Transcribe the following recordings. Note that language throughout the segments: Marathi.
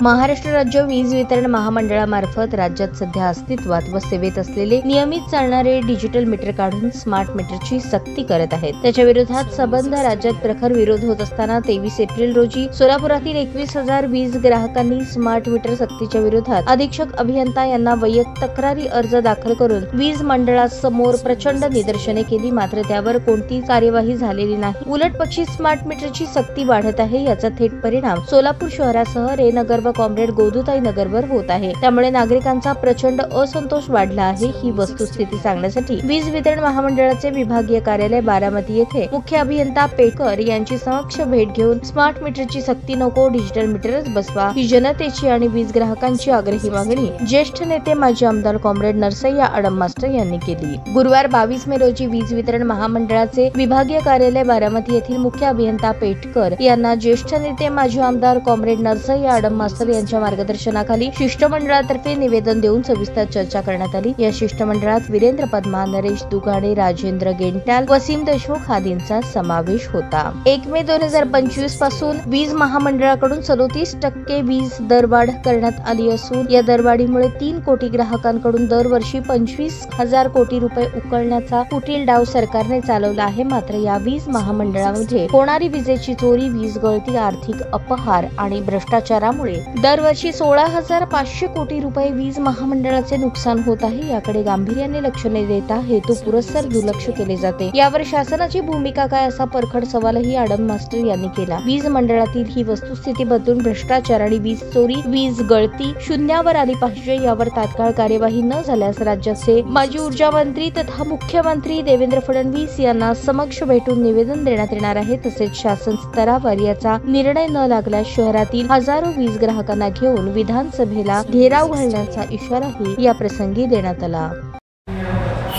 महाराष्ट्र राज्य वीज वितरण महामंडळामार्फत राज्यात सध्या अस्तित्वात व सेवेत असलेले नियमित चालणारे डिजिटल मीटर काढून स्मार्ट मीटरची सक्ती करत आहेत। त्याच्या विरोधात सबंध राज्यात प्रखर विरोध होत असताना 23 एप्रिल रोजी सोलापुरातील 21,000 वीज ग्राहकांनी स्मार्ट मीटर सक्तीच्या विरोधात अधीक्षक अभियंता यांना वैयक्तिक तक्रारी अर्ज दाखल करून वीज मंडळासमोर प्रचंड निदर्शने केली, मात्र त्यावर कोणतीही कार्यवाही झालेली नाही। उलटपक्षी स्मार्ट मीटरची सक्ती वाढत आहे। याचा थेट परिणाम सोलापूर शहरासह रे नगर व कॉम्रेड गोदूताई नगरवर होत आहे। त्यामुळे नागरिकांचा प्रचंड असंतोष वाढला आहे। ही वस्तुस्थिती सांगण्यासाठी वीज वितरण महामंडळाचे विभागीय कार्यालय बारामती येथे मुख्य अभियंता पेटकर यांची समक्ष भेट घेऊन स्मार्ट मीटरची सक्ती नको, डिजिटल मीटरच बसवा ही जनतेची आणि वीज ग्राहकांची आग्रही मागणी ज्येष्ठ नेते माजी आमदार कॉम्रेड नरसय्या आडम मास्टर यांनी केली। गुरुवार 22 मे रोजी वीज वितरण महामंडळाचे विभागीय कार्यालय बारामती येथील मुख्य अभियंता पेटकर यांना ज्येष्ठ नेते माजी आमदार कॉम्रेड नरसय्या आडम मास्टर यांच्या मार्गदर्शनाखाली शिष्टमंडळातर्फे निवेदन देऊन सविस्तर चर्चा करण्यात आली। या शिष्टमंडळात वीरेंद्र पद्मा, नरेश दुगाडे, राजेंद्र गेंटाल, वसीम देशमुख आदींचा समावेश होता। 1 मे 2025 पासून वीज महामंडळाकडून 37% वीज दरवाढ करण्यात आली असून या दरवाढीमुळे 3 कोटी ग्राहकांकडून दरवर्षी 25,000 कोटी रुपये उकळण्याचा कुटील डाव सरकारने चालवला आहे। मात्र या वीज महामंडळामध्ये होणारी विजेची चोरी, वीज गळती, आर्थिक अपहार आणि भ्रष्टाचारामुळे दरवर्षी 16,500 कोटी रुपये वीज महामंडळाचे नुकसान होत आहे। याकडे गांभीर्याने लक्ष न देता हेतू पुरस्सर दुर्लक्ष केले जाते। यावर शासनाची भूमिका काय असा परखड सवालही आडम मास्टर यांनी केला। वीज मंडळातील ही वस्तुस्थिती बदलून भ्रष्टाचार आणि वीज चोरी, वीज गळती शून्यावर आली पाहिजे। यावर तात्काळ कार्यवाही न झाल्यास राज्याचे माजी ऊर्जा मंत्री तथा मुख्यमंत्री देवेंद्र फडणवीस यांना समक्ष भेटून निवेदन देण्यात येणार आहे। तसेच शासन स्तरावर याचा निर्णय न लागल्यास शहरातील हजारो वीज ग्राहकांना घेऊन विधानसभेला घेराव घालण्याचा इशाराही या प्रसंगी देण्यात आला।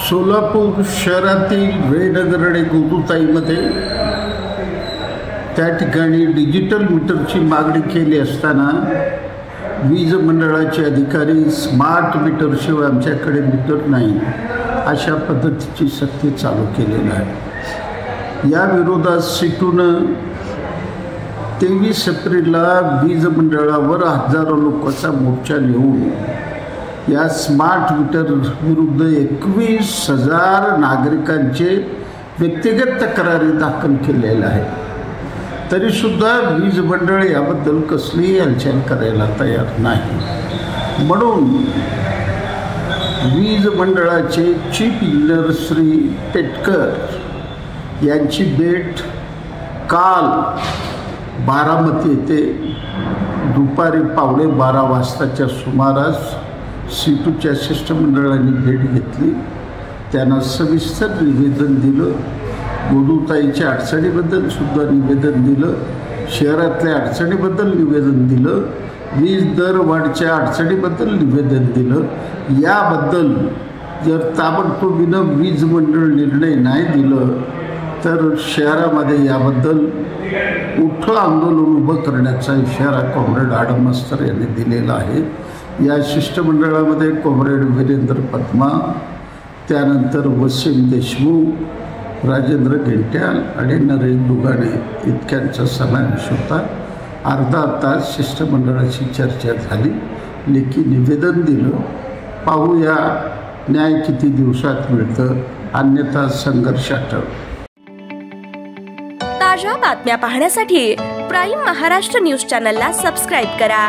सोलापूर शहरातील रे नगर आणि गोदूताईमध्ये त्या ठिकाणी डिजिटल मीटरची मागणी केली असताना वीज मंडळाचे अधिकारी स्मार्ट मीटरशिवाय आमच्याकडे मीटर नाही अशा पद्धतीची सक्ती चालू केलेली आहे। या विरोधात सिटून 23 एप्रिलला वीज मंडळावर हजारो लोकांचा मोर्चा नेऊन या स्मार्ट मीटर विरुद्ध 21,000 नागरिकांचे व्यक्तिगत तक्रारी दाखल केलेल्या आहेत। तरीसुद्धा वीज मंडळ याबद्दल कसलीही हालचाल करायला तयार नाही। म्हणून वीज मंडळाचे चीफ इंजिनियर श्री पेटकर यांची भेट काल बारामती येथे दुपारी 12:15 वाजताच्या सुमारास सीटूच्या शिष्टमंडळाने भेट घेतली। त्यांना सविस्तर निवेदन दिलं, गोदूताईच्या अडचणीबद्दल सुद्धा निवेदन दिलं, शहरातल्या अडचणीबद्दल निवेदन दिलं, वीज दरवाढीच्या अडचणीबद्दल निवेदन दिलं। याबद्दल जर ताबडतोबीनं वीज मंडळ निर्णय नाही दिलं तर शहरामध्ये याबद्दल मोठं आंदोलन उभं करण्याचा इशारा कॉम्रेड आडम मास्टर यांनी दिलेला आहे। या शिष्टमंडळामध्ये कॉम्रेड वीरेंद्र पद्मा, त्यानंतर वसीम देशमुख, राजेंद्र गेंट्याल आणि नरेश दुगाडे इतक्यांचा समावेश होता। अर्धा तास शिष्टमंडळाची चर्चा झाली, लेखी निवेदन दिलं। पाहूया न्याय किती दिवसात मिळतं, अन्यथा संघर्ष अटळ। ताज्या बातम्या पाहण्यासाठी प्राईम महाराष्ट्र न्यूज चॅनलला सबस्क्राईब करा।